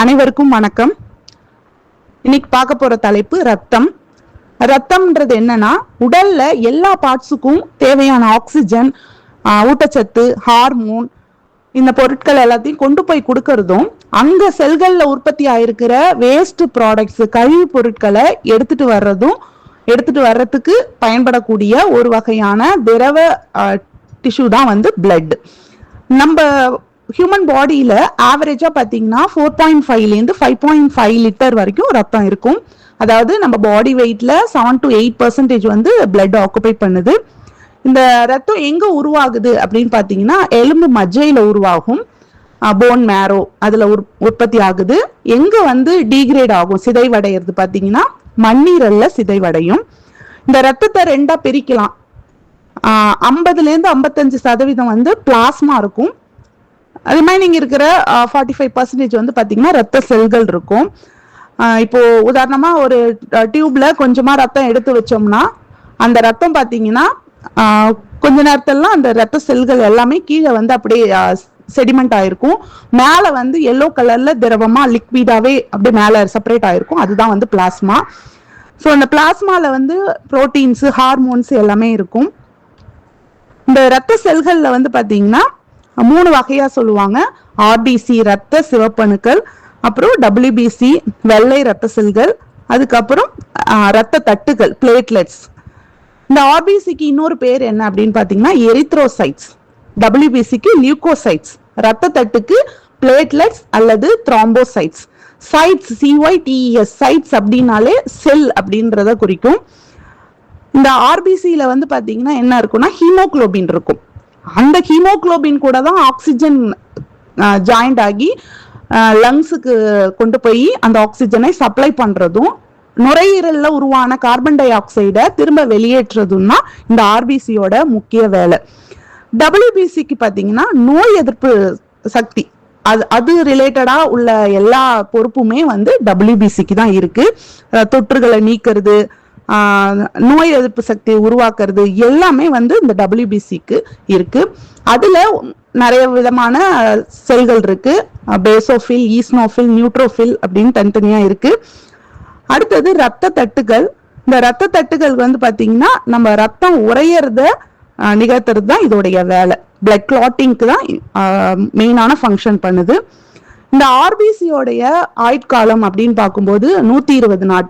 அனைவருக்கும் வணக்கம். இன்னைக்கு பார்க்க போற தலைப்பு ரத்தம். ரத்தம்ன்றது என்னன்னா, உடல்ல எல்லா பார்ட்ஸுக்கும் தேவையான ஆக்சிஜன், ஊட்டச்சத்து, ஹார்மோன், இந்த பொருட்கள் எல்லாத்தையும் கொண்டு போய் கொடுக்கறதும், அங்க செல்கள்ல உற்பத்தி ஆயிருக்கிற வேஸ்ட் ப்ராடக்ட்ஸ், கழிவு பொருட்களை எடுத்துட்டு வர்றதுக்கு பயன்படக்கூடிய ஒரு வகையான திரவ டிஷ்யூ தான் பிளட். நம்ம ஹியூமன் பாடியில ஆவரேஜா பாத்தீங்கன்னா 4.5 5.5 லிட்டர் வரைக்கும் ரத்தம் இருக்கும். அதாவது நம்ம பாடி வெயிட்ல 7 to 8% பிளட் ஆக்குபை பண்ணுது. இந்த ரத்தம் எங்க உருவாகுது அப்படின்னு பாத்தீங்கன்னா, எலும்பு மஜ்ஜையில உருவாகும், போன் மேரோ அதுல உற்பத்தி ஆகுது. எங்க டீக்ரேட் ஆகும், சிதைவடைகிறது பாத்தீங்கன்னா மண்ணீரல்ல சிதைவடையும். இந்த ரத்தத்தை ரெண்டா பிரிக்கலாம். 50 to 55% பிளாஸ்மா இருக்கும். ரிமைனிங் இருக்கிற 45% பாத்தீங்கன்னா ரத்த செல்கள் இருக்கும். இப்போ உதாரணமா ஒரு டியூப்ல கொஞ்சமா ரத்தம் எடுத்து வச்சோம்னா, அந்த ரத்தம் பாத்தீங்கன்னா கொஞ்ச நேரத்திலாம் அந்த ரத்த செல்கள் எல்லாமே கீழே அப்படியே செடிமெண்ட் ஆயிருக்கும். மேல எல்லோ கலர்ல திரவமா லிக்விடாவே அப்படியே மேல செப்பரேட் ஆயிருக்கும். அதுதான் பிளாஸ்மா. ஸோ அந்த பிளாஸ்மால புரோட்டீன்ஸ், ஹார்மோன்ஸ் எல்லாமே இருக்கும். இந்த ரத்த செல்கள்ல பாத்தீங்கன்னா 3 வகையா சொல்லுவாங்க. ஆர்பிசி ரத்த சிவப்பணுக்கள், அப்புறம் டபிள்யூபிசி வெள்ளை ரத்த செல்கள், அதுக்கப்புறம் ரத்த தட்டுகள் பிளேட்லெட்ஸ். இந்த ஆர்பிசிக்கு இன்னொரு பேர் என்ன அப்படின்னு பாத்தீங்கன்னா எரித்ரோசைட்ஸ், டபிள்யூபிசிக்கு லியூகோசைட்ஸ், ரத்த தட்டுக்கு பிளேட்லெட்ஸ் அல்லது த்ராம்போசைட்ஸ். சைட்ஸ், CYTES சைட்ஸ் அப்படின்னாலே செல் அப்படின்றத குறிக்கும். இந்த ஆர்பிசியில பாத்தீங்கன்னா என்ன இருக்கும்னா ஹீமோகுளோபின் இருக்கும். அந்த ஹீமோகுளோபின் கூட தான் ஆக்சிஜன் ஜாயிண்ட் ஆகி லங்ஸுக்கு கொண்டு போய் அந்த ஆக்சிஜனை சப்ளை பண்றதும், நுரையீரல்ல உருவான கார்பன் டை ஆக்சைடை திரும்ப வெளியேற்றுறதும் தான் இந்த ஆர்பிசியோட முக்கிய வேலை. டபிள்யூபிசிக்கு பாத்தீங்கன்னா நோய் எதிர்ப்பு சக்தி, அது ரிலேட்டடா உள்ள எல்லா பொறுப்புமே டபிள்யூபிசிக்கு தான் இருக்கு. தொற்றுகளை நீக்கிறது, நோய் எதிர்ப்பு சக்தியை உருவாக்குறது எல்லாமே இந்த டபிள்யூபிசிக்கு இருக்கு. அதுல நிறைய விதமான செல்கள் இருக்கு. பேசோஃபில், ஈஸ்னோஃபில், நியூட்ரோஃபில் அப்படின்னு தனித்தனியா இருக்கு. அடுத்தது ரத்த தட்டுகள். இந்த ரத்த தட்டுகள் பாத்தீங்கன்னா நம்ம ரத்தம் உறையறத நிகழ்த்துறது தான் இதோடைய வேலை. பிளட் கிளாட்டிங்க்கு தான் மெயினான ஃபங்க்ஷன் பண்ணுது. இந்த ஆர்பிசியோடைய ஆயுட்காலம் அப்படின்னு பார்க்கும்போது 120 நாள்.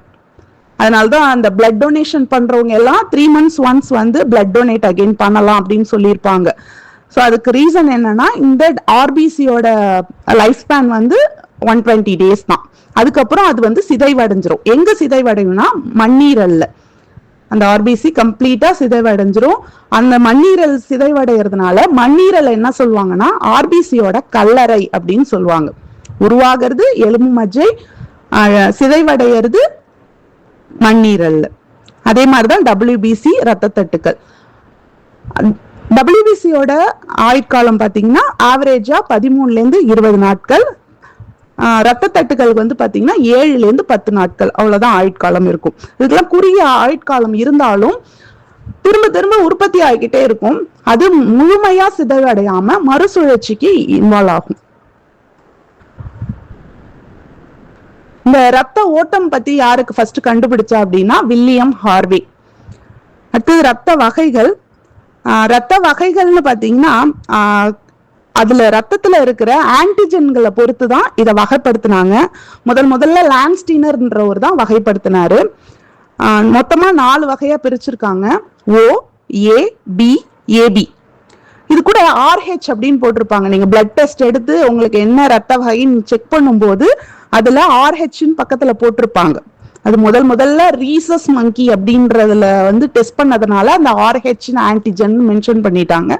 அதனாலதான் அந்த பிளட் டொனேஷன் பண்றவங்க எல்லாம் 3 months once blood donate again பண்ணலாம் அப்படின்னு சொல்லியிருப்பாங்க. ஸோ அதுக்கு ரீசன் என்னன்னா, இந்த ஆர்பிசியோட லைஃப் ஸ்பேன் 120 days தான். அதுக்கப்புறம் அது சிதைவடைஞ்சிரும். எங்க சிதைவடையும்னா மண்ணீரல்ல. அந்த ஆர்பிசி கம்ப்ளீட்டா சிதைவடைஞ்சிரும். அந்த மண்ணீரல் சிதைவடைகிறதுனால மண்ணீரல் என்ன சொல்லுவாங்கன்னா ஆர்பிசியோட கல்லறை அப்படின்னு சொல்லுவாங்க. உருவாகிறது எலும்பு மஜ்ஜை, சிதைவடைகிறது மண்ணீரல். அதே மாதிரிதான் டபிள்யூபிசி ரத்த தட்டுக்கள். டபிள்யூபிசியோட ஆயுட்காலம் பாத்தீங்கன்னா ஆவரேஜா 13 to 20 நாட்கள். ரத்த தட்டுகளுக்கு பாத்தீங்கன்னா 7 to 10 நாட்கள், அவ்வளவுதான் ஆயுட்காலம் இருக்கும். இதுக்கெல்லாம் குறுகிய ஆயுட்காலம் இருந்தாலும் திரும்ப திரும்ப உற்பத்தி ஆகிக்கிட்டே இருக்கும். அது முழுமையா சிதைவடையாம மறுசுழற்சிக்கு இன்வால்வ் ஆகும். இந்த ரத்த ஓட்டம் பத்தி யாருக்கு ஃபர்ஸ்ட் கண்டுபிடிச்சா அப்படின்னா வில்லியம் ஹார்வே. அடுத்தது ரத்த வகைகள். ரத்த வகைகள்னு பாத்தீங்கன்னா அதுல ரத்தத்துல இருக்கிற ஆன்டிஜென்களை பொறுத்து தான் இதை வகைப்படுத்தினாங்க. முதல்ல லான்ஸ்டீனர்ன்றவர் தான் வகைப்படுத்தினாரு. மொத்தமா 4 வகையா பிரிச்சிருக்காங்க. O, A, B, AB. இது கூட RH அப்படின்னு போட்டிருப்பாங்க. நீங்க பிளட் டெஸ்ட் எடுத்து உங்களுக்கு என்ன ரத்த வகைன்னு செக் பண்ணும்போது அதுல RH பக்கத்துல போட்டிருப்பாங்க. அது முதல்ல ரீசஸ் மங்கி அப்படின்றதுல டெஸ்ட் பண்ணதுனால அந்த RH ஆன்டிஜன் மென்ஷன் பண்ணிட்டாங்க.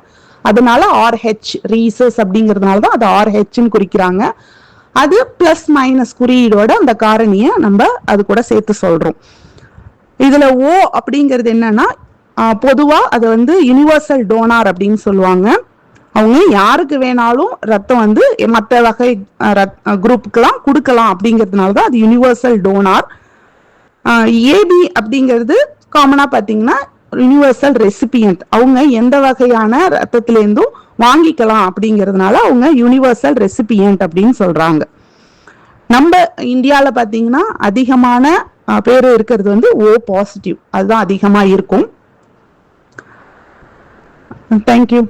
அதனால RH ரீசஸ் அப்படிங்கிறதுனால தான் அது RH குறிக்கிறாங்க. அது பிளஸ் மைனஸ் குறியீடோட அந்த காரணியை நம்ம அது கூட சேர்த்து சொல்றோம். இதுல O அப்படிங்கிறது என்னன்னா, பொதுவா அது யுனிவர்சல் டோனார் அப்படின்னு சொல்லுவாங்க. அவங்க யாருக்கு வேணாலும் ரத்தம் மற்ற வகை குரூப்புக்கெல்லாம் கொடுக்கலாம் அப்படிங்கிறதுனாலதான் அது யுனிவர்சல் டோனார். ஏபி அப்படிங்கிறது காமனா பாத்தீங்கன்னா யூனிவர்சல் ரெசிபியன்ட். அவங்க எந்த வகையான ரத்தத்திலேருந்தும் வாங்கிக்கலாம் அப்படிங்கிறதுனால அவங்க யூனிவர்சல் ரெசிபியன்ட் அப்படின்னு சொல்றாங்க. நம்ம இந்தியால பாத்தீங்கன்னா அதிகமான பேர் இருக்கிறது வந்து O பாசிட்டிவ், அதுதான் அதிகமா இருக்கும். தேங்க்யூ.